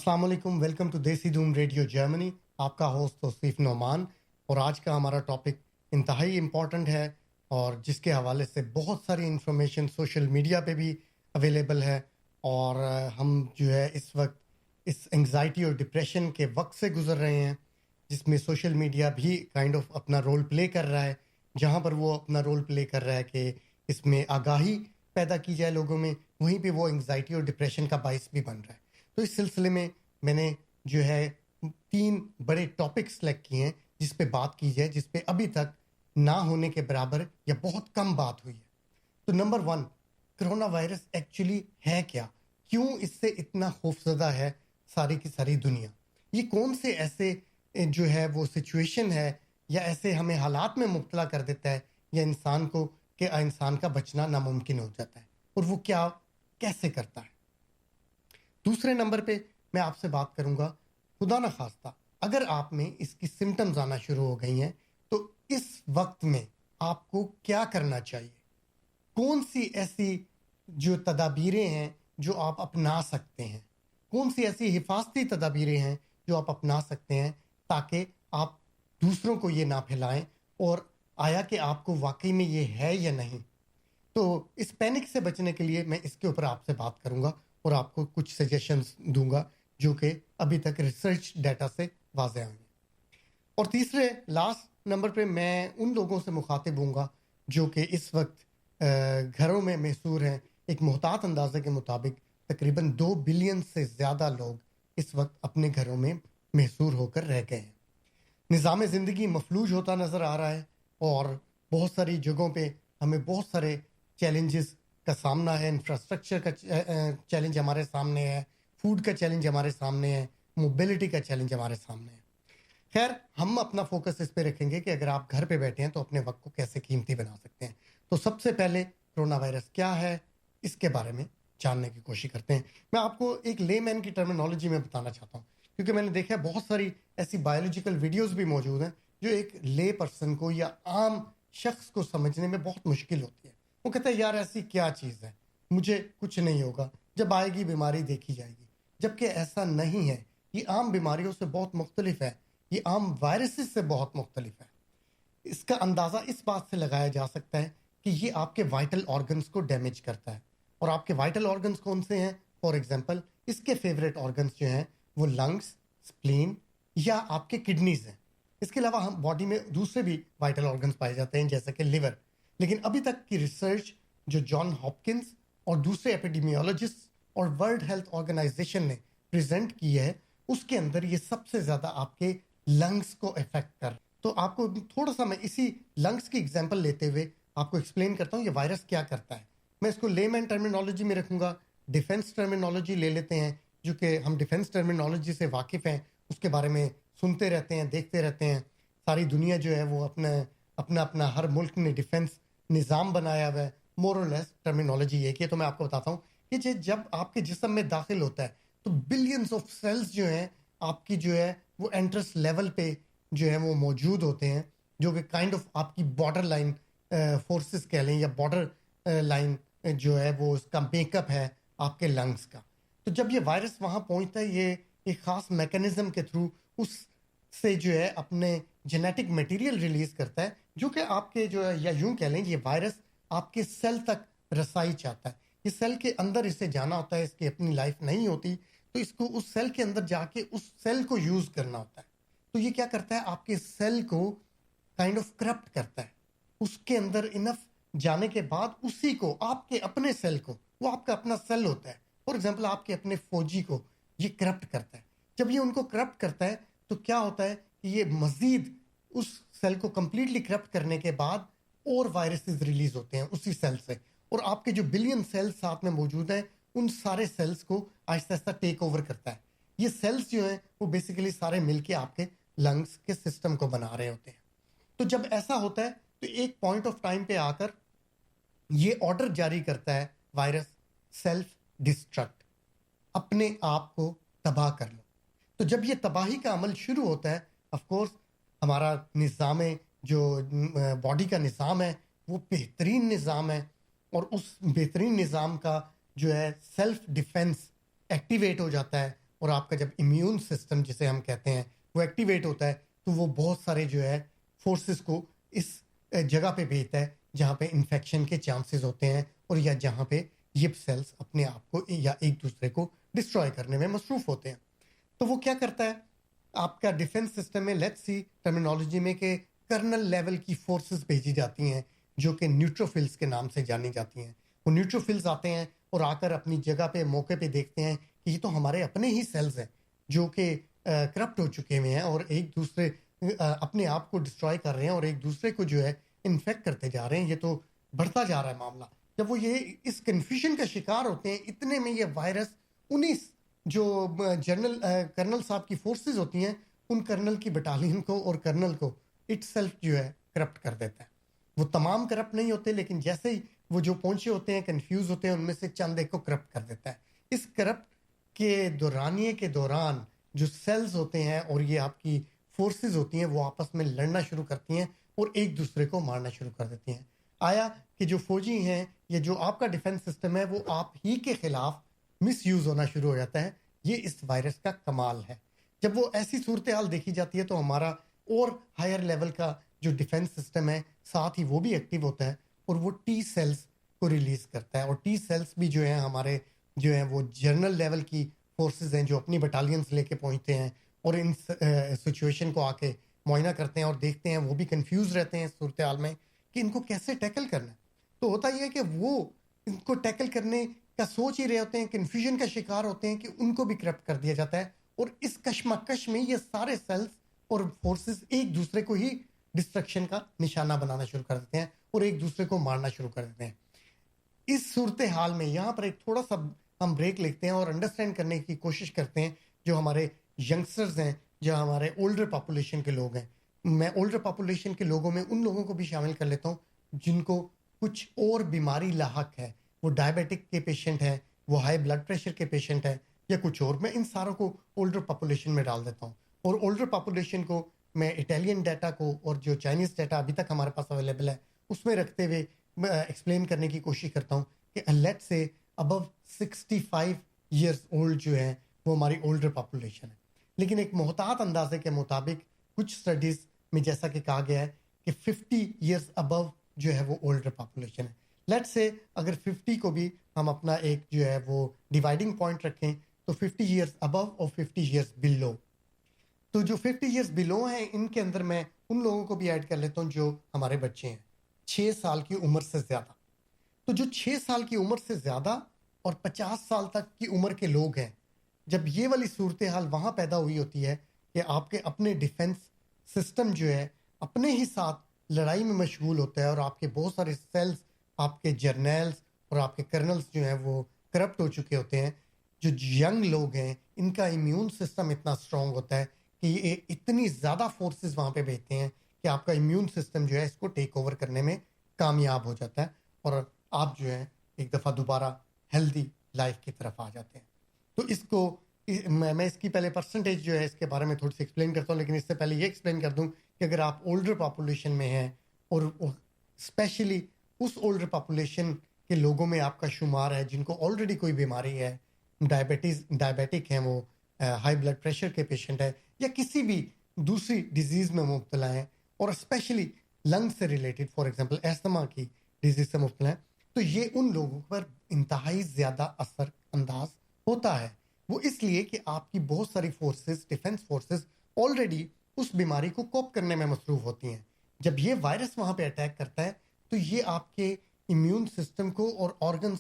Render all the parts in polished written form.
السلام علیکم، welcome to دیسی دھوم ریڈیو جرمنی. آپ کا ہوسٹ توصیف نعمان. اور آج کا ہمارا ٹاپک انتہائی امپورٹنٹ ہے اور جس کے حوالے سے بہت ساری انفارمیشن سوشل میڈیا پہ بھی اویلیبل ہے. اور ہم جو ہے اس وقت اس انگزائٹی اور ڈپریشن کے وقت سے گزر رہے ہیں جس میں سوشل میڈیا بھی کائنڈ آف اپنا رول پلے کر رہا ہے. جہاں پر وہ اپنا رول پلے کر رہا ہے کہ اس میں آگاہی پیدا کی جائے لوگوں میں، وہیں پہ وہ انگزائٹی اور ڈپریشن کا باعث بھی بن رہا ہے. تو اس سلسلے میں میں نے جو ہے 3 بڑے ٹاپک سلیکٹ کیے ہیں جس پہ بات کی جائے، جس پہ ابھی تک نہ ہونے کے برابر یا بہت کم بات ہوئی ہے. تو نمبر 1، کرونا وائرس ایکچولی ہے کیا؟ کیوں اس سے اتنا خوفزدہ ہے ساری کی ساری دنیا؟ یہ کون سے ایسے جو ہے وہ سچویشن ہے یا ایسے ہمیں حالات میں مبتلا کر دیتا ہے یا انسان کو کہ انسان کا بچنا ناممکن ہو جاتا ہے، اور وہ کیا کیسے کرتا ہے؟ دوسرے نمبر پہ میں آپ سے بات کروں گا، خدا نہ خواستہ اگر آپ میں اس کی سمٹمز آنا شروع ہو گئی ہیں تو اس وقت میں آپ کو کیا کرنا چاہیے. کون سی ایسی جو تدابیریں ہیں جو آپ اپنا سکتے ہیں، کون سی ایسی حفاظتی تدابیریں ہیں جو آپ اپنا سکتے ہیں تاکہ آپ دوسروں کو یہ نہ پھیلائیں، اور آیا کہ آپ کو واقعی میں یہ ہے یا نہیں. تو اس پینک سے بچنے کے لیے میں اس کے اوپر آپ سے بات کروں گا اور آپ کو کچھ سجیشنز دوں گا جو کہ ابھی تک ریسرچ ڈیٹا سے واضح ہوئے. اور تیسرے لاسٹ نمبر پہ میں ان لوگوں سے مخاطب ہوں گا جو کہ اس وقت گھروں میں محصور ہیں. ایک محتاط اندازے کے مطابق تقریباً 2 بلین سے زیادہ لوگ اس وقت اپنے گھروں میں محصور ہو کر رہ گئے ہیں. نظام زندگی مفلوج ہوتا نظر آ رہا ہے اور بہت ساری جگہوں پہ ہمیں بہت سارے چیلنجز کا سامنا ہے. انفراسٹرکچر کا چیلنج ہمارے سامنے ہے، فوڈ کا چیلنج ہمارے سامنے ہے، موبلٹی کا چیلنج ہمارے سامنے ہے. خیر، ہم اپنا فوکس اس پہ رکھیں گے کہ اگر آپ گھر پہ بیٹھے ہیں تو اپنے وقت کو کیسے قیمتی بنا سکتے ہیں. تو سب سے پہلے کرونا وائرس کیا ہے اس کے بارے میں جاننے کی کوشش کرتے ہیں. میں آپ کو ایک لے مین کی ٹرمینالوجی میں بتانا چاہتا ہوں، کیونکہ میں نے دیکھا ہے بہت ساری ایسی بایولوجیکل ویڈیوز بھی موجود ہیں جو ایک لے پرسن کو یا عام شخص کو سمجھنے میں بہت مشکل ہوتی ہے. وہ کہتا ہے یار ایسی کیا چیز ہے، مجھے کچھ نہیں ہوگا، جب آئے گی بیماری دیکھی جائے گی. جبکہ ایسا نہیں ہے. یہ عام بیماریوں سے بہت مختلف ہے، یہ عام وائرسز سے بہت مختلف ہے. اس کا اندازہ اس بات سے لگایا جا سکتا ہے کہ یہ آپ کے وائٹل آرگنز کو ڈیمیج کرتا ہے. اور آپ کے وائٹل آرگنز کون سے ہیں؟ فار ایگزامپل اس کے فیوریٹ آرگنز جو ہیں وہ لنگس، سپلین یا آپ کے کڈنیز ہیں. اس کے علاوہ ہم باڈی میں دوسرے بھی وائٹل آرگنز پائے جاتے ہیں جیسے کہ لیور. لیکن ابھی تک کی ریسرچ جو جان ہاپکنس اور دوسرے ایپیڈیمیولوجسٹ اور ورلڈ ہیلتھ آرگنائزیشن نے پریزنٹ کی ہے، اس کے اندر یہ سب سے زیادہ آپ کے لنگس کو افیکٹ کر. تو آپ کو تھوڑا سا میں اسی لنگس کی ایگزامپل لیتے ہوئے آپ کو ایکسپلین کرتا ہوں یہ وائرس کیا کرتا ہے. میں اس کو لے مین ٹرمینالوجی میں رکھوں گا. ڈیفینس ٹرمینالوجی لے لیتے ہیں، جو کہ ہم ڈیفینس ٹرمینالوجی سے واقف ہیں، اس کے بارے میں سنتے رہتے ہیں، دیکھتے رہتے ہیں. ساری دنیا جو ہے وہ اپنا ہر ملک نے ڈیفینس نظام بنایا ہوا ہے. مور اور لیس ٹرمینالوجی ایک ہے. تو میں آپ کو بتاتا ہوں کہ جب آپ کے جسم میں داخل ہوتا ہے تو بلینز آف سیلز جو ہیں آپ کی جو ہے وہ انٹرس لیول پہ جو ہے وہ موجود ہوتے ہیں، جو کہ کائنڈ آف آپ کی بارڈر لائن فورسز کہہ لیں یا بارڈر لائن جو ہے وہ اس کا میک اپ ہے آپ کے لنگس کا. تو جب یہ وائرس وہاں پہنچتا ہے، یہ ایک خاص میکانزم کے تھرو اس سے جو ہے اپنے جینیٹک میٹیریل ریلیز کرتا ہے، جو کہ آپ کے جو ہے یا یوں کہہ لیں یہ وائرس آپ کے سیل تک رسائی چاہتا ہے. یہ سیل کے اندر اسے جانا ہوتا ہے، اس کی اپنی لائف نہیں ہوتی، تو اس کو اس سیل کے اندر جا کے اس سیل کو یوز کرنا ہوتا ہے. تو یہ کیا کرتا ہے؟ آپ کے سیل کو کائنڈ آف کرپٹ کرتا ہے. اس کے اندر انف جانے کے بعد اسی کو آپ کے اپنے سیل کو، وہ آپ کا اپنا سیل ہوتا ہے، فار ایگزامپل آپ کے اپنے فوجی کو یہ کرپٹ کرتا ہے. جب یہ ان کو کرپٹ کرتا ہے تو کیا ہوتا ہے کہ یہ مزید اس سیل کو کمپلیٹلی کرپٹ کرنے کے بعد اور وائرسز ریلیز ہوتے ہیں اسی سیل سے، اور آپ کے جو بلین سیلز ساتھ میں موجود ہیں ان سارے سیلز کو آہستہ آہستہ ٹیک اوور کرتا ہے. یہ سیلز جو ہیں وہ بیسیکلی سارے مل کے آپ کے لنگس کے سسٹم کو بنا رہے ہوتے ہیں. تو جب ایسا ہوتا ہے تو ایک پوائنٹ آف ٹائم پہ آ کر یہ آرڈر جاری کرتا ہے وائرس، سیلف ڈسٹرکٹ، اپنے آپ کو تباہ کر لو. تو جب یہ تباہی کا عمل شروع ہوتا ہے، آف کورس ہمارا نظام جو باڈی کا نظام ہے وہ بہترین نظام ہے، اور اس بہترین نظام کا جو ہے سیلف ڈیفense ایکٹیویٹ ہو جاتا ہے اور آپ کا جب امیون سسٹم جسے ہم کہتے ہیں وہ ایکٹیویٹ ہوتا ہے تو وہ بہت سارے جو ہے فورسز کو اس جگہ پہ بھیجتا ہے جہاں پہ انفیکشن کے چانسز ہوتے ہیں اور یا جہاں پہ یہ سیلز اپنے آپ کو یا ایک دوسرے کو ڈسٹروائے کرنے میں مصروف ہوتے ہیں. تو وہ کیا کرتا ہے آپ کا ڈیفنس سسٹم میں لیٹس سی ٹرمینالوجی میں کہ کرنل لیول کی فورسز بھیجی جاتی ہیں جو کہ نیوٹروفلز کے نام سے جانی جاتی ہیں. وہ نیوٹروفلز آتے ہیں اور آ کر اپنی جگہ پہ موقع پہ دیکھتے ہیں کہ یہ تو ہمارے اپنے ہی سیلز ہیں جو کہ کرپٹ ہو چکے ہوئے ہیں اور ایک دوسرے اپنے آپ کو ڈسٹروائے کر رہے ہیں اور ایک دوسرے کو جو ہے انفیکٹ کرتے جا رہے ہیں. یہ تو بڑھتا جا رہا ہے معاملہ. جب وہ یہ اس کنفیوژن کا شکار ہوتے ہیں اتنے میں یہ وائرس انیس جو جنرل کرنل صاحب کی فورسز ہوتی ہیں ان کرنل کی بٹالین کو اور کرنل کو اٹ سیلف جو ہے کرپٹ کر دیتا ہے. وہ تمام کرپٹ نہیں ہوتے لیکن جیسے ہی وہ جو پہنچے ہوتے ہیں کنفیوز ہوتے ہیں ان میں سے چند ایک کو کرپٹ کر دیتا ہے. اس کرپٹ کے دورانیے کے دوران جو سیلز ہوتے ہیں اور یہ آپ کی فورسز ہوتی ہیں وہ آپس میں لڑنا شروع کرتی ہیں اور ایک دوسرے کو مارنا شروع کر دیتی ہیں. آیا کہ جو فوجی ہیں یا جو آپ کا ڈیفنس سسٹم ہے وہ آپ ہی کے خلاف مس یوز ہونا شروع ہو جاتا ہے. یہ اس وائرس کا کمال ہے. جب وہ ایسی صورتحال دیکھی جاتی ہے تو ہمارا اور ہائر لیول کا جو ڈیفنس سسٹم ہے ساتھ ہی وہ بھی ایکٹیو ہوتا ہے اور وہ ٹی سیلز کو ریلیز کرتا ہے. اور ٹی سیلز بھی جو ہیں ہمارے جو ہیں وہ جنرل لیول کی فورسز ہیں جو اپنی بٹالینز لے کے پہنچتے ہیں اور ان سچویشن کو آ کے معائنہ کرتے ہیں اور دیکھتے ہیں. وہ بھی کنفیوز رہتے ہیں اس صورتحال میں کہ ان کو کیسے ٹیکل کرنا ہے. تو ہوتا یہ ہے کہ وہ ان کو ٹیکل کرنے کا سوچ ہی رہے ہوتے ہیں, کنفیوژن کا شکار ہوتے ہیں کہ ان کو بھی کرپٹ کر دیا جاتا ہے اور اس کشمکش میں یہ سارے سیلز اور فورسز ایک دوسرے کو ہی ڈسٹرکشن کا نشانہ بنانا شروع کر دیتے ہیں اور ایک دوسرے کو مارنا شروع کر دیتے ہیں. اس صورتحال میں یہاں پر ایک تھوڑا سا ہم بریک لیتے ہیں اور انڈرسٹینڈ کرنے کی کوشش کرتے ہیں جو ہمارے ینگسٹرز ہیں, جو ہمارے اولڈر پاپولیشن کے لوگ ہیں. میں اولڈر پاپولیشن کے لوگوں میں ان لوگوں کو بھی شامل کر لیتا ہوں جن کو کچھ اور بیماری لاحق ہے. وہ ڈائبیٹک کے پیشنٹ ہیں, وہ ہائی بلڈ پریشر کے پیشنٹ ہیں یا کچھ اور. میں ان ساروں کو اولڈر پاپولیشن میں ڈال دیتا ہوں اور اولڈر پاپولیشن کو میں اٹیلین ڈیٹا کو اور جو چائنیز ڈیٹا ابھی تک ہمارے پاس اویلیبل ہے اس میں رکھتے ہوئے ایکسپلین کرنے کی کوشش کرتا ہوں کہ لیٹ سے ابو 65 ایئرس اولڈ جو ہیں وہ ہماری اولڈر پاپولیشن ہے. لیکن ایک محتاط اندازے کے مطابق کچھ اسٹڈیز میں جیسا کہ کہا گیا ہے کہ 50 ایئرس ابو جو ہے وہ اولڈر پاپولیشن ہے. لیٹ سے اگر 50 کو بھی ہم اپنا ایک جو ہے وہ ڈیوائڈنگ پوائنٹ رکھیں تو 50 ایئرس ابو اور 50 ایئرس بلو. تو جو 50 ایئرس بلو ہیں ان کے اندر میں ان لوگوں کو بھی ایڈ کر لیتا ہوں جو ہمارے بچے ہیں 6 سال کی عمر سے زیادہ. تو جو 6 سال کی عمر سے زیادہ اور 50 سال تک کی عمر کے لوگ ہیں, جب یہ والی صورتحال وہاں پیدا ہوئی ہوتی ہے کہ آپ کے اپنے ڈیفنس سسٹم جو ہے اپنے ہی ساتھ لڑائی میں مشغول ہوتا ہے اور آپ کے بہت سارے سیلز, آپ کے جرنیلز اور آپ کے کرنلز جو ہیں وہ کرپٹ ہو چکے ہوتے ہیں. جو ینگ لوگ ہیں ان کا امیون سسٹم اتنا اسٹرانگ ہوتا ہے کہ یہ اتنی زیادہ فورسز وہاں پہ بھیجتے ہیں کہ آپ کا امیون سسٹم جو ہے اس کو ٹیک اوور کرنے میں کامیاب ہو جاتا ہے اور آپ جو ہے ایک دفعہ دوبارہ ہیلدی لائف کی طرف آ جاتے ہیں. تو اس کو میں اس کی پہلے پرسنٹیج جو ہے اس کے بارے میں تھوڑی سی ایکسپلین کرتا ہوں, لیکن اس سے پہلے یہ ایکسپلین کر دوں کہ اگر آپ اولڈر پاپولیشن میں ہیں اور اسپیشلی اس اولڈر پاپولیشن کے لوگوں میں آپ کا شمار ہے جن کو آلریڈی کوئی بیماری ہے, ڈائبیٹک ہیں, وہ ہائی بلڈ پریشر کے پیشنٹ ہے یا کسی بھی دوسری ڈیزیز میں مبتلا ہیں اور اسپیشلی لنگ سے ریلیٹڈ فار ایگزامپل ایستھما کی ڈیزیز سے مبتلا ہیں, تو یہ ان لوگوں پر انتہائی زیادہ اثر انداز ہوتا ہے. وہ اس لیے کہ آپ کی بہت ساری فورسز, ڈیفنس فورسز آلریڈی اس بیماری کو کوپ کرنے میں مصروف ہوتی ہیں. جب یہ وائرس وہاں پہ اٹیک کرتا ہے تو یہ آپ کے امیون سسٹم کو اور آرگنز,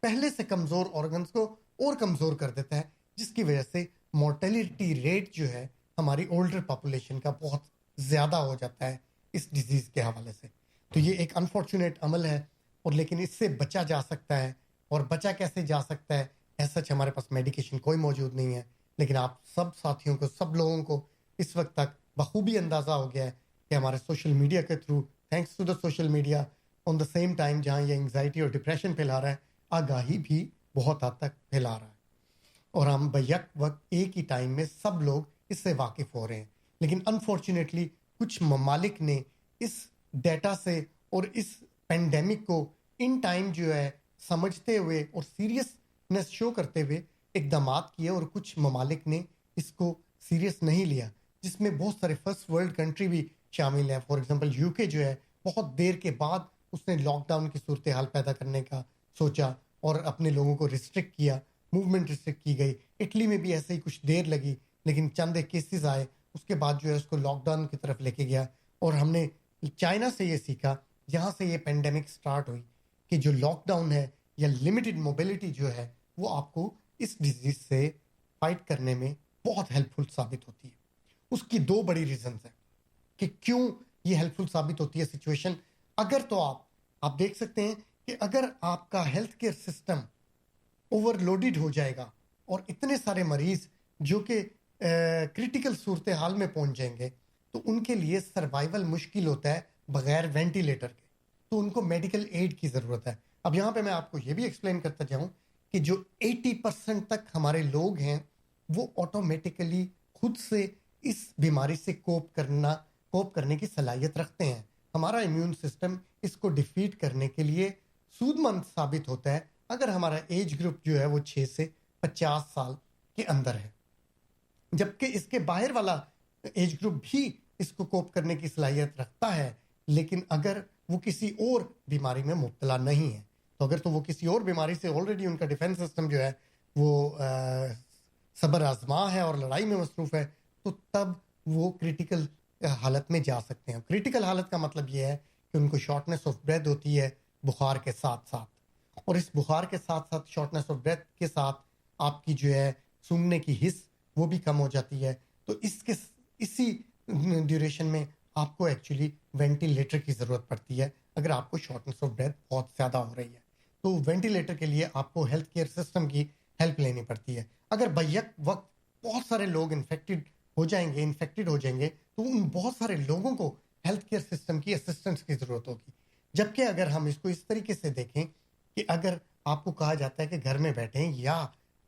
پہلے سے کمزور آرگنز کو اور کمزور کر دیتا ہے, جس کی وجہ سے مورٹیلٹی ریٹ جو ہے ہماری اولڈر پاپولیشن کا بہت زیادہ ہو جاتا ہے اس ڈیزیز کے حوالے سے. تو یہ ایک انفارچونیٹ عمل ہے اور لیکن اس سے بچا جا سکتا ہے. اور بچا کیسے جا سکتا ہے, ایسا ہمارے پاس میڈیکیشن کوئی موجود نہیں ہے, لیکن آپ سب ساتھیوں کو, سب لوگوں کو اس وقت تک بخوبی اندازہ ہو گیا ہے کہ ہمارے سوشل میڈیا کے through, thanks to the social media, on the same time جہاں یہ انگزائٹی اور ڈپریشن پھیلا رہا ہے, آگاہی بھی بہت حد تک پھیلا رہا ہے اور ہم بیک وقت ایک ہی ٹائم میں سب لوگ اس سے واقف ہو رہے ہیں. لیکن انفارچونیٹلی کچھ ممالک نے اس ڈیٹا سے اور اس پینڈیمک کو ان ٹائم جو ہے سمجھتے ہوئے اور سیریسنس شو کرتے ہوئے اقدامات کیے اور کچھ ممالک نے اس کو سیریس نہیں لیا، جس میں بہت سارے فرسٹ ورلڈ کنٹری بھی شامل ہیں. فار ایگزامپل یو کے جو ہے بہت دیر کے بعد اس نے لاک ڈاؤن کی صورتحال پیدا کرنے کا سوچا اور اپنے لوگوں کو ریسٹرکٹ کیا، موومنٹ ریسٹرکٹ کی گئی. اٹلی میں بھی ایسے ہی کچھ دیر لگی، لیکن چند ایک کیسز آئے، اس کے بعد جو ہے اس کو لاک ڈاؤن کی طرف لے کے گیا. اور ہم نے چائنا سے یہ سیکھا، جہاں سے یہ پینڈیمک سٹارٹ ہوئی، کہ جو لاک ڈاؤن ہے یا لمیٹڈ موبلٹی جو ہے وہ آپ کو اس ڈیزیز سے فائٹ کرنے میں بہت ہیلپ فل ثابت ہوتی ہے. اس کی دو بڑی ریزنز ہیں کہ کیوں یہ ہیلپ فل ثابت ہوتی ہے سچویشن. اگر تو آپ دیکھ سکتے ہیں کہ اگر آپ کا health care system overloaded ہو جائے گا اور اتنے سارے مریض جو کہ کریٹیکل صورتحال میں پہنچ جائیں گے تو ان کے لیے سروائیول مشکل ہوتا ہے بغیر وینٹیلیٹر کے، تو ان کو میڈیکل ایڈ کی ضرورت ہے. اب یہاں پہ میں آپ کو یہ بھی ایکسپلین کرتا جاؤں کہ جو 80% تک ہمارے لوگ ہیں وہ آٹومیٹیکلی خود سے اس بیماری سے کوپ کرنے کی صلاحیت رکھتے ہیں. ہمارا امیون سسٹم اس کو ڈیفیٹ کرنے کے لیے سود مند ثابت ہوتا ہے اگر ہمارا ایج گروپ جو ہے وہ 6 سے 50 سال کے اندر ہے، جبکہ اس کے باہر والا ایج گروپ بھی اس کو کوپ کرنے کی صلاحیت رکھتا ہے، لیکن اگر وہ کسی اور بیماری میں مبتلا نہیں ہے. تو اگر تو وہ کسی اور بیماری سے آلریڈی ان کا ڈیفنس سسٹم جو ہے وہ صبر آزما ہے اور لڑائی میں مصروف ہے، تو تب وہ کریٹیکل حالت میں جا سکتے ہیں. کریٹیکل حالت کا مطلب یہ ہے کہ ان کو شارٹنیس آف بریتھ ہوتی ہے بخار کے ساتھ ساتھ، اور اس بخار کے ساتھ ساتھ شارٹنیس آف بریتھ کے ساتھ آپ کی جو ہے سونگنے کی حس وہ بھی کم ہو جاتی ہے. تو اسی ڈیوریشن میں آپ کو ایکچولی وینٹیلیٹر کی ضرورت پڑتی ہے اگر آپ کو شارٹنیس آف بریتھ بہت زیادہ ہو رہی ہے. تو وینٹیلیٹر کے لیے آپ کو ہیلتھ کیئر سسٹم کی ہیلپ لینی پڑتی ہے. اگر بیک وقت بہت سارے لوگ انفیکٹڈ ہو جائیں گے تو ان بہت سارے لوگوں کو ہیلتھ کیئر سسٹم کی اسسٹنس کی ضرورت ہوگی. جبکہ اگر ہم اس کو اس طریقے سے دیکھیں کہ اگر آپ کو کہا جاتا ہے کہ گھر میں بیٹھیں یا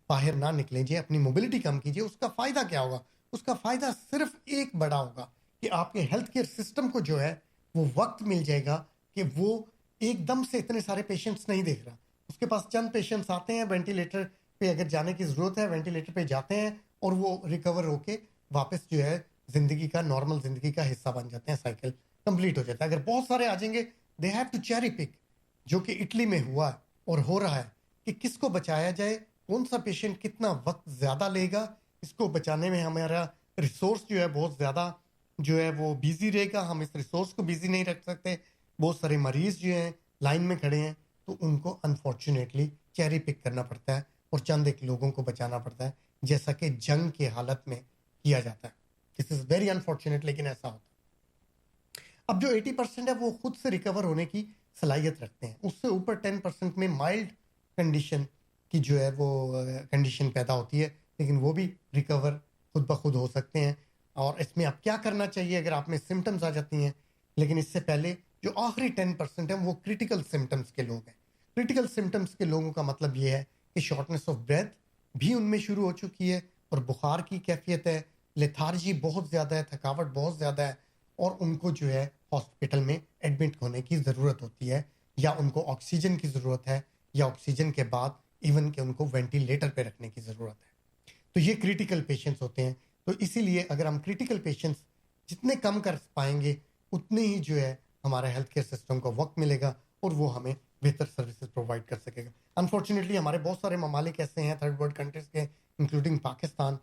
باہر نہ نکلیں جی، اپنی موبلٹی کم کیجیے، اس کا فائدہ کیا ہوگا؟ اس کا فائدہ صرف ایک بڑا ہوگا کہ آپ کے ہیلتھ کیئر سسٹم کو جو ہے وہ وقت مل جائے گا کہ وہ ایک دم سے اتنے سارے پیشنٹس نہیں دیکھ رہا. اس کے پاس چند پیشنٹس آتے ہیں، وینٹیلیٹر پہ اگر جانے کی ضرورت ہے وینٹیلیٹر پہ جاتے ہیں اور وہ ریکور ہو کے واپس جو ہے نارمل زندگی کا حصہ بن جاتے ہیں، سائیکل کمپلیٹ ہو جاتا ہے. اگر بہت سارے آ جائیں گے دے ہیو ٹو چیری پک، جو کہ اٹلی میں ہوا اور ہو رہا ہے، کہ کس کو بچایا جائے، کون سا پیشنٹ کتنا وقت زیادہ لے گا. اس کو بچانے میں ہمارا ریسورس جو ہے بہت زیادہ جو ہے وہ بیزی رہے گا. ہم اس ریسورس کو بیزی نہیں رکھ سکتے. بہت سارے مریض جو ہیں لائن میں کھڑے ہیں تو ان کو انفارچونیٹلی چیری پک کرنا پڑتا ہے اور چند ایک لوگوں کو بچانا پڑتا ہے، جیسا کہ جنگ کے حالت میں کیا جاتا ہے. دس از ویری انفارچونیٹ، لیکن ایسا ہوتا ہے. اب جو 80% ہے وہ خود سے ریکور ہونے کی صلاحیت رکھتے ہیں. اس سے اوپر 10% میں مائلڈ کنڈیشن کی جو ہے وہ کنڈیشن پیدا ہوتی ہے، لیکن وہ بھی ریکور خود بخود ہو سکتے ہیں. اور اس میں آپ کیا کرنا چاہیے اگر آپ میں سمٹمز آ جاتی ہیں؟ لیکن اس سے پہلے جو آخری 10% ہیں وہ کریٹیکل سمٹمز کے لوگ ہیں. کریٹیکل سمٹمز کے لوگوں کا مطلب یہ ہے کہ شارٹنیس آف بریتھ بھی ان میں شروع ہو چکی ہے اور بخار کی کیفیت ہے، لیتھارجی بہت زیادہ ہے، تھکاوٹ بہت زیادہ ہے، اور ان کو جو ہے ہاسپٹل میں ایڈمٹ ہونے کی ضرورت ہوتی ہے، یا ان کو آکسیجن کی ضرورت ہے، یا آکسیجن کے بعد ایون کہ ان کو وینٹیلیٹر پہ رکھنے کی ضرورت ہے. تو یہ کریٹیکل پیشنٹس ہوتے ہیں. تو اسی لیے اگر ہم کریٹیکل پیشنٹس جتنے کم کر پائیں گے اتنے ہی جو ہے ہمارا ہیلتھ کیئر سسٹم کو وقت ملے گا اور وہ ہمیں بہتر سروسز پرووائڈ کر سکے گا. انفارچونیٹلی ہمارے بہت سارے ممالک ایسے ہیں تھرڈ ورلڈ کنٹریز کے، انکلوڈنگ پاکستان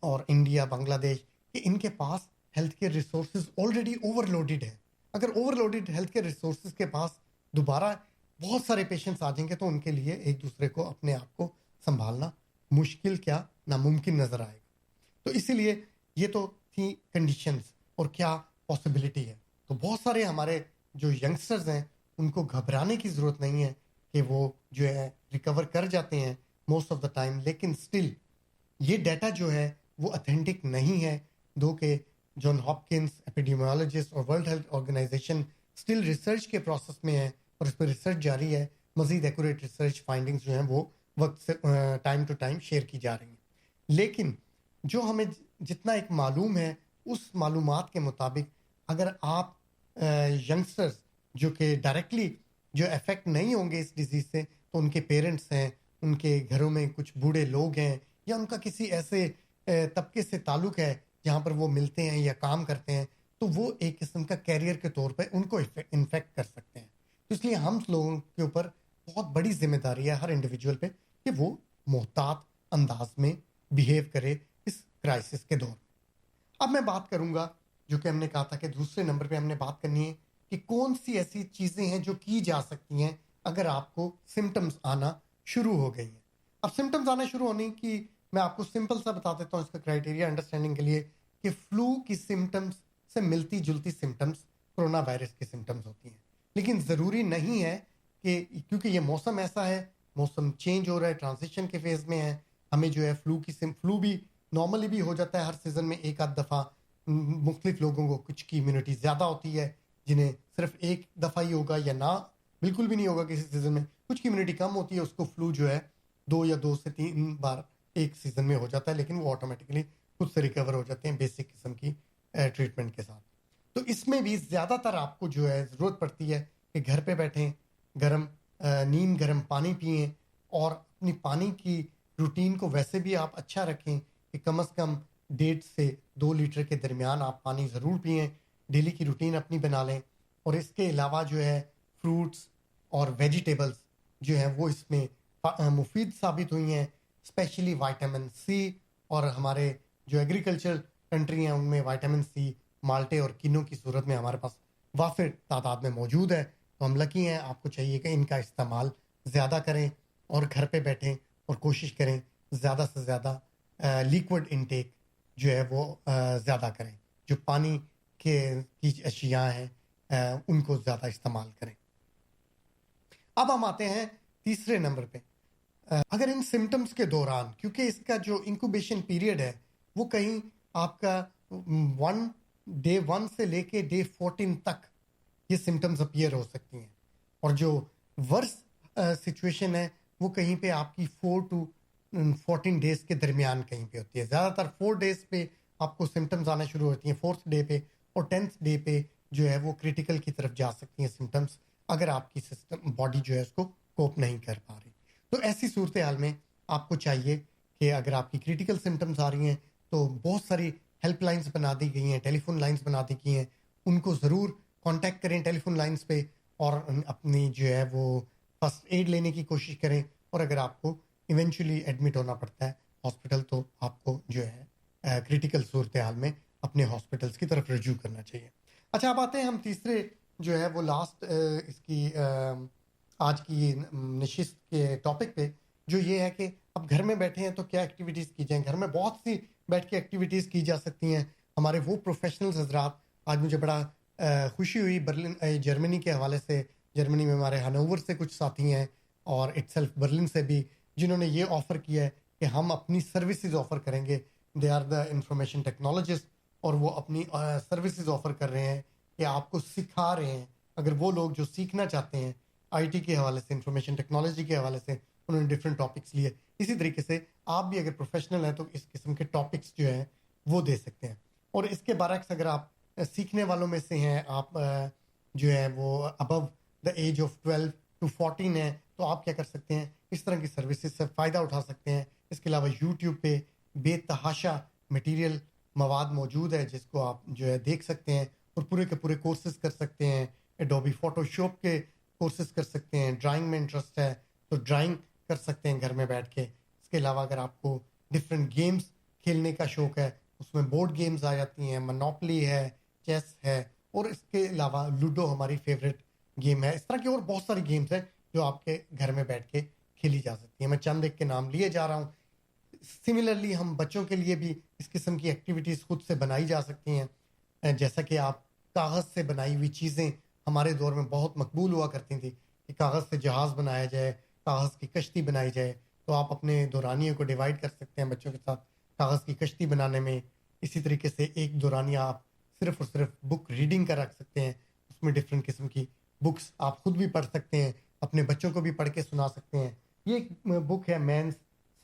اور انڈیا، بنگلہ دیش، کہ ان کے پاس health care resources already overloaded ہے. اگر overloaded health care resources کے پاس دوبارہ بہت سارے پیشنٹس آ جائیں گے تو ان کے لیے ایک دوسرے کو اپنے آپ کو سنبھالنا مشکل کیا ناممکن نظر آئے گا. تو اسی لیے یہ تو تھی کنڈیشنز اور کیا پاسبلٹی ہے. تو بہت سارے ہمارے جو ینگسٹرز ہیں ان کو گھبرانے کی ضرورت نہیں ہے کہ وہ جو ہے ریکور کر جاتے ہیں موسٹ آف دا ٹائم، لیکن سٹل یہ ڈیٹا جو ہے وہ اتھینٹک نہیں ہے. دو کہ جان ہاپکنس ایپیڈیمیولوجسٹ اور World Health Organization still research کے پروسیس میں ہے اور اس پہ ریسرچ جاری ہے. مزید ایکوریٹ ریسرچ فائنڈنگز جو ہیں وہ وقت سے ٹائم ٹو ٹائم شیئر کی جا رہی ہیں. لیکن جو ہمیں جتنا ایک معلوم ہے اس معلومات کے مطابق اگر آپ ینگسٹرز جو کہ ڈائریکٹلی جو افیکٹ نہیں ہوں گے اس ڈیزیز سے، تو ان کے پیرنٹس ہیں ان کے گھروں میں کچھ بوڑھے لوگ ہیں یا ان کا کسی ایسے طبقے سے تعلق ہے جہاں پر وہ ملتے ہیں یا کام کرتے ہیں, تو وہ ایک قسم کا کیریئر کے طور پہ ان کو انفیکٹ کر سکتے ہیں. تو اس لیے ہم لوگوں کے اوپر بہت بڑی ذمہ داری ہے ہر انڈیویجول پہ کہ وہ محتاط انداز میں بیہیو کرے اس کرائسس کے دور میں. اب میں بات کروں گا جو کہ ہم نے کہا تھا کہ دوسرے نمبر پہ ہم نے بات کرنی ہے کہ کون سی ایسی چیزیں ہیں جو کی جا سکتی ہیں اگر آپ کو سمٹمز آنا شروع ہو گئی ہیں. اب سمٹمز آنا شروع ہونے کی میں آپ کو سمپل سا بتا دیتا ہوں اس کا کرائٹیریا انڈرسٹینڈنگ کے لیے کہ فلو کی سمٹمز سے ملتی جلتی سمٹمز کرونا وائرس کی سمٹمز ہوتی ہیں, لیکن ضروری نہیں ہے کہ کیونکہ یہ موسم ایسا ہے, موسم چینج ہو رہا ہے, ٹرانزیشن کے فیز میں ہے, ہمیں جو ہے فلو بھی نارملی بھی ہو جاتا ہے ہر سیزن میں ایک آدھ دفعہ. مختلف لوگوں کو کچھ کی امیونٹی زیادہ ہوتی ہے جنہیں صرف ایک دفعہ ہی ہوگا یا نہ بالکل بھی نہیں ہوگا کسی سیزن میں, کچھ کی امیونٹی کم ہوتی ہے اس کو فلو جو ہے 2 سے 3 بار ایک سیزن میں ہو جاتا ہے, لیکن وہ آٹومیٹکلی خود سے ریکور ہو جاتے ہیں بیسک قسم کی ٹریٹمنٹ کے ساتھ. تو اس میں بھی زیادہ تر آپ کو جو ہے ضرورت پڑتی ہے کہ گھر پہ بیٹھیں, نیم گرم پانی پئیں اور اپنی پانی کی روٹین کو ویسے بھی آپ اچھا رکھیں کہ کم از کم 1.5 سے 2 لیٹر کے درمیان آپ پانی ضرور پئیں, ڈیلی کی روٹین اپنی بنا لیں. اور اس کے علاوہ جو ہے فروٹس اور ویجیٹیبلز جو ہیں وہ اس میں مفید ثابت ہوئی ہیں, اسپیشلی وائٹامن سی, اور ہمارے جو ایگریکلچر کنٹری ہیں ان میں وائٹامن سی مالٹے اور کینو کی صورت میں ہمارے پاس وافر تعداد میں موجود ہے. تو ہم لکی ہیں, آپ کو چاہیے کہ ان کا استعمال زیادہ کریں اور گھر پہ بیٹھیں اور کوشش کریں زیادہ سے زیادہ لیکوڈ انٹیک جو ہے وہ زیادہ کریں, جو پانی کی اشیاء ہیں ان کو زیادہ استعمال کریں. اب ہم آتے ہیں تیسرے نمبر پہ. اگر ان سمٹمز کے دوران, کیونکہ اس کا جو انکوبیشن پیریڈ ہے وہ کہیں آپ کا ڈے 1 سے لے کے ڈے 14 تک یہ سمٹمز اپیئر ہو سکتی ہیں, اور جو ورس سچویشن ہے وہ کہیں پہ آپ کی 4 to 14 ڈیز کے درمیان کہیں پہ ہوتی ہے. زیادہ تر 4 ڈیز پہ آپ کو سمٹمز آنا شروع ہوتی ہیں, 4th ڈے پہ, اور 10th ڈے پہ جو ہے وہ کریٹیکل کی طرف جا سکتی ہیں سمٹمز, اگر آپ کی سسٹم باڈی جو ہے اس کو کوپ نہیں کر پا رہی. تو ایسی صورتحال میں آپ کو چاہیے کہ اگر آپ کی کریٹیکل سمٹمز آ رہی ہیں تو بہت ساری ہیلپ لائنز بنا دی گئی ہیں, ٹیلی فون لائنز بنا دی گئی ہیں, ان کو ضرور کانٹیکٹ کریں ٹیلی فون لائنز پہ اور اپنی جو ہے وہ فرسٹ ایڈ لینے کی کوشش کریں. اور اگر آپ کو ایونچولی ایڈمٹ ہونا پڑتا ہے ہاسپٹل تو آپ کو جو ہے کریٹیکل صورتحال میں اپنے ہاسپٹلس کی طرف رجوع کرنا چاہیے. اچھا, اب آتے ہیں ہم تیسرے جو ہے وہ لاسٹ اس کی آج کی نشست کے ٹاپک پہ, جو یہ ہے کہ اب گھر میں بیٹھے ہیں تو کیا ایکٹیویٹیز کی جائیں. گھر میں بہت سی بیٹھ کے ایکٹیویٹیز کی جا سکتی ہیں. ہمارے وہ پروفیشنلز حضرات, آج مجھے بڑا خوشی ہوئی برلن جرمنی کے حوالے سے, جرمنی میں ہمارے ہنوور سے کچھ ساتھی ہیں اور اٹ سیلف برلن سے بھی, جنہوں نے یہ آفر کیا ہے کہ ہم اپنی سروسز آفر کریں گے. They are the information technologist, اور وہ اپنی سروسز آفر کر رہے ہیں کہ آپ کو سکھا رہے ہیں. اگر وہ لوگ جو سیکھنا چاہتے ہیں آئی ٹی کے حوالے سے, انفارمیشن ٹیکنالوجی کے حوالے سے, انہوں نے ڈفرینٹ ٹاپکس لیے. اسی طریقے سے آپ بھی اگر پروفیشنل ہیں تو اس قسم کے ٹاپکس جو ہیں وہ دے سکتے ہیں. اور اس کے برعکس اگر آپ سیکھنے والوں میں سے ہیں, آپ جو ہے وہ ابو دا ایج آف 12 to 14 ہیں, تو آپ کیا کر سکتے ہیں, اس طرح کی سروسز سے فائدہ اٹھا سکتے ہیں. اس کے علاوہ یوٹیوب پہ بے تحاشا مٹیریل مواد موجود ہے جس کو آپ جو ہے دیکھ سکتے ہیں اور پورے کے پورے کورسز کر سکتے ہیں. ایڈوبی فوٹو شاپ کے کورسز کر سکتے ہیں. ڈرائنگ میں انٹرسٹ ہے تو ڈرائنگ کر سکتے ہیں گھر میں بیٹھ کے. اس کے علاوہ اگر آپ کو ڈفرینٹ گیمز کھیلنے کا شوق ہے, اس میں بورڈ گیمز آ جاتی ہیں, منوپلی ہے, چیس ہے, اور اس کے علاوہ لوڈو ہماری فیوریٹ گیم ہے. اس طرح کی اور بہت ساری گیمز ہیں جو آپ کے گھر میں بیٹھ کے کھیلی جا سکتی ہیں. میں چند ایک کے نام لیے جا رہا ہوں. سملرلی ہم بچوں کے لیے بھی اس قسم کی ایکٹیویٹیز خود سے بنائی جا سکتی ہیں, جیسا کہ آپ کاغذ سے بنائی ہوئی چیزیں ہمارے دور میں بہت مقبول ہوا کرتی تھیں کہ کاغذ سے جہاز بنایا جائے, کاغذ کی کشتی بنائی جائے. تو آپ اپنے دورانیے کو ڈیوائڈ کر سکتے ہیں بچوں کے ساتھ کاغذ کی کشتی بنانے میں. اسی طریقے سے ایک دورانیہ آپ صرف اور صرف بک ریڈنگ کا رکھ سکتے ہیں, اس میں ڈفرینٹ قسم کی بکس آپ خود بھی پڑھ سکتے ہیں, اپنے بچوں کو بھی پڑھ کے سنا سکتے ہیں. یہ ایک بک ہے man's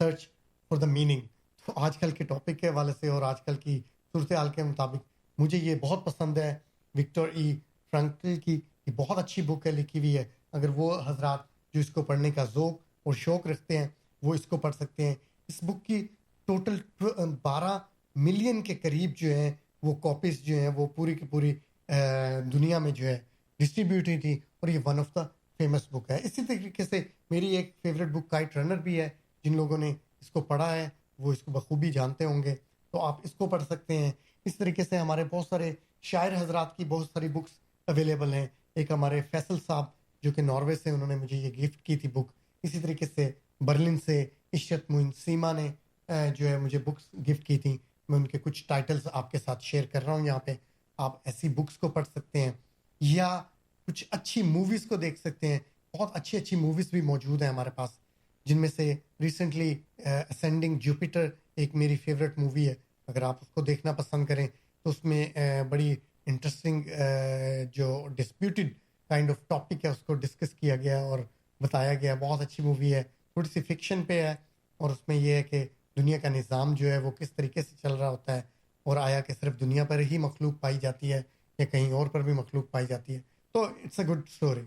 search for the meaning. تو آج کل کے ٹاپک کے حوالے سے اور آج کل کی صورتحال کے مطابق مجھے یہ بہت پسند ہے. وکٹر ای فرانکل کی یہ بہت اچھی بک ہے, لکھی ہوئی ہے. اگر وہ حضرات جو اس کو پڑھنے کا ذوق اور شوق رکھتے ہیں وہ اس کو پڑھ سکتے ہیں. اس بک کی ٹوٹل 12 ملین کے قریب جو ہیں وہ کاپیز جو ہیں وہ پوری کی پوری دنیا میں جو ہے ڈسٹریبیوٹ ہوئی تھی, اور یہ one of the famous book ہے. اسی طریقے سے میری ایک فیوریٹ بک کائٹ رنر بھی ہے. جن لوگوں نے اس کو پڑھا ہے وہ اس کو بخوبی جانتے ہوں گے, تو آپ اس کو پڑھ سکتے ہیں. اس طریقے سے ہمارے بہت سارے شاعر حضرات کی بہت ساری بکس اویلیبل ہیں. ایک ہمارے فیصل صاحب جو کہ ناروے سے, انہوں نے مجھے یہ گفٹ کی تھی بک. اسی طریقے سے برلن سے عشرت معین سیما نے جو ہے مجھے بکس گفٹ کی تھیں. میں ان کے کچھ ٹائٹلز آپ کے ساتھ شیئر کر رہا ہوں یہاں پہ. آپ ایسی بکس کو پڑھ سکتے ہیں یا کچھ اچھی موویز کو دیکھ سکتے ہیں. بہت اچھی اچھی موویز بھی موجود ہیں ہمارے پاس, جن میں سے ریسنٹلی اسینڈنگ جوپیٹر ایک میری فیوریٹ مووی ہے. اگر آپ اس کو دیکھنا پسند کریں تو اس میں بڑی انٹرسٹنگ جو ڈسپیوٹڈ کائنڈ آف ٹاپک ہے اس کو ڈسکس کیا گیا اور بتایا گیا. بہت اچھی مووی ہے, تھوڑی سی فکشن پہ ہے, اور اس میں یہ ہے کہ دنیا کا نظام جو ہے وہ کس طریقے سے چل رہا ہوتا ہے, اور آیا کہ صرف دنیا پر ہی مخلوق پائی جاتی ہے یا کہیں اور پر بھی مخلوق پائی جاتی ہے. تو اٹس اے گڈ اسٹوری.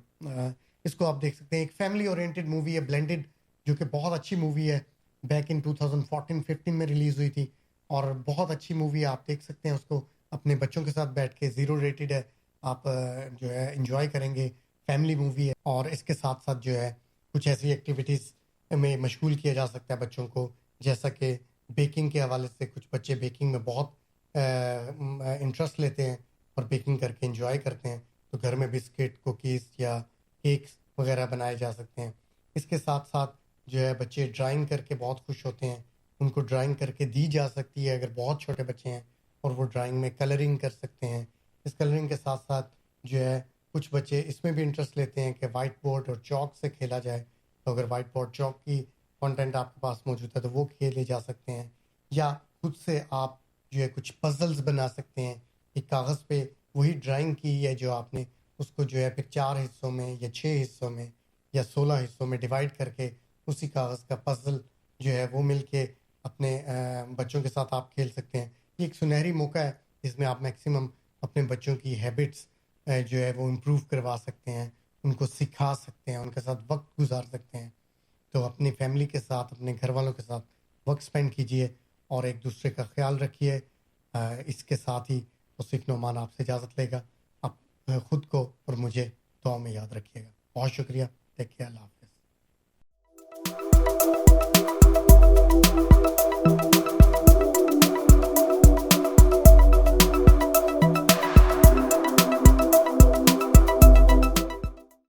اس کو آپ دیکھ سکتے ہیں. ایک فیملی اورینٹڈ مووی ہے بلینڈڈ, جو کہ بہت اچھی مووی ہے. بیک ان 2014-15 میں ریلیز ہوئی تھی, اور بہت اچھی مووی ہے. آپ دیکھ سکتے ہیں اس کو اپنے بچوں کے ساتھ بیٹھ کے. 0 ریٹڈ ہے, آپ جو ہے انجوائے کریں گے. فیملی مووی ہے, اور اس کے ساتھ ساتھ جو ہے کچھ ایسی ایکٹیویٹیز میں مشغول کیا جا سکتا ہے بچوں کو, جیسا کہ بیکنگ کے حوالے سے. کچھ بچے بیکنگ میں بہت انٹرسٹ لیتے ہیں اور بیکنگ کر کے انجوائے کرتے ہیں, تو گھر میں بسکٹ, کوکیز یا کیکس وغیرہ بنائے جا سکتے ہیں. اس کے ساتھ ساتھ جو ہے بچے ڈرائنگ کر کے بہت خوش ہوتے ہیں, ان کو ڈرائنگ کر کے دی جا سکتی ہے اگر بہت چھوٹے بچے ہیں, اور وہ ڈرائنگ میں کلرنگ کر سکتے ہیں. اس کلرنگ کے ساتھ ساتھ جو ہے کچھ بچے اس میں بھی انٹرسٹ لیتے ہیں کہ وائٹ بورڈ اور چاک سے کھیلا جائے, تو اگر وائٹ بورڈ چاک کی کانٹینٹ آپ کے پاس موجود ہے تو وہ کھیلے جا سکتے ہیں. یا خود سے آپ جو ہے کچھ پزلز بنا سکتے ہیں. ایک کاغذ پہ وہی ڈرائنگ کی ہے جو آپ نے, اس کو جو ہے پھر 4 حصوں میں یا 6 حصوں میں یا 16 حصوں میں ڈیوائڈ کر کے اسی کاغذ کا پزل جو ہے وہ مل کے اپنے بچوں کے ساتھ آپ کھیل سکتے ہیں. یہ ایک سنہری موقع ہے جس میں آپ میکسیمم اپنے بچوں کی ہیبٹس جو ہے وہ امپروو کروا سکتے ہیں, ان کو سکھا سکتے ہیں, ان کے ساتھ وقت گزار سکتے ہیں. تو اپنی فیملی کے ساتھ, اپنے گھر والوں کے ساتھ وقت سپینڈ کیجئے اور ایک دوسرے کا خیال رکھیے. اس کے ساتھ ہی توصیف نعمان آپ سے اجازت لے گا. آپ خود کو اور مجھے دعا میں یاد رکھیے گا. بہت شکریہ. Take care. اللہ حافظ.